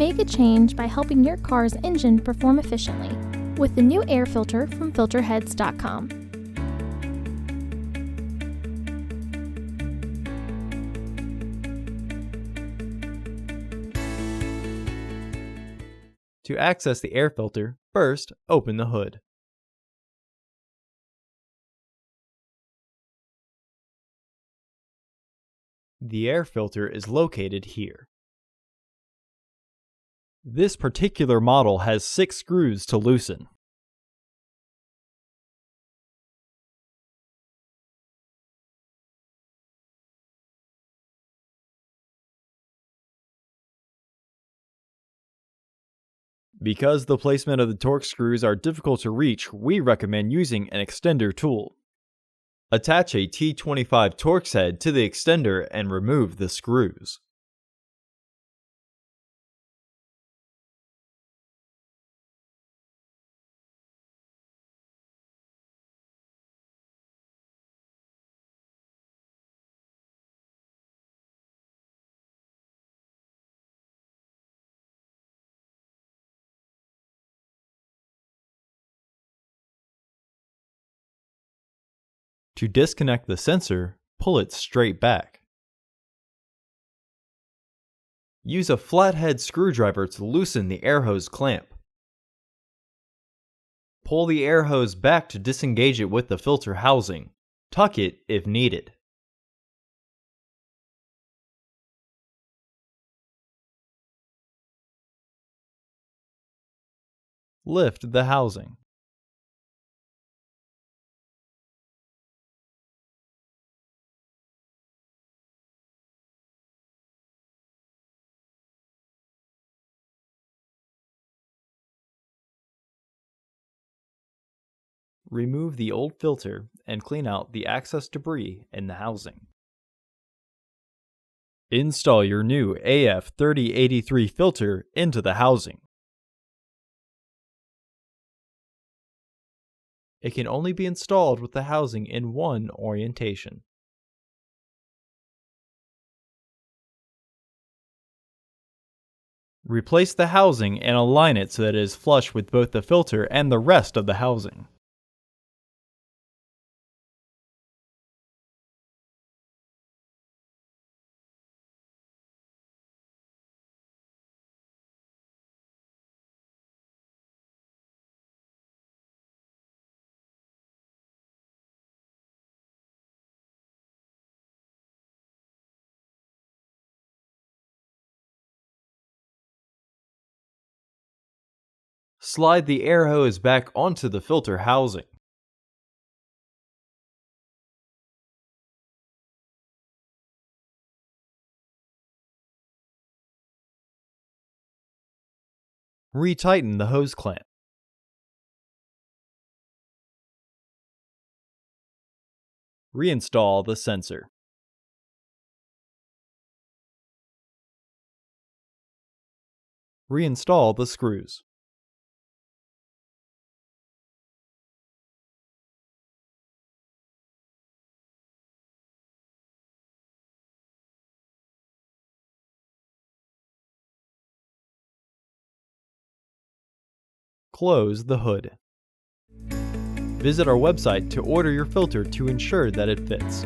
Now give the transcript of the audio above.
Make a change by helping your car's engine perform efficiently with the new air filter from Filterheads.com. To access the air filter, first open the hood. The air filter is located here. This particular model has 6 screws to loosen. Because the placement of the torque screws are difficult to reach, we recommend using an extender tool. Attach a T25 Torx head to the extender and remove the screws. To disconnect the sensor, pull it straight back. Use a flathead screwdriver to loosen the air hose clamp. Pull the air hose back to disengage it with the filter housing. Tuck it if needed. Lift the housing. Remove the old filter and clean out the excess debris in the housing. Install your new AF3083 filter into the housing. It can only be installed with the housing in one orientation. Replace the housing and align it so that it is flush with both the filter and the rest of the housing. Slide the air hose back onto the filter housing. Retighten the hose clamp. Reinstall the sensor. Reinstall the screws. Close the hood. Visit our website to order your filter to ensure that it fits.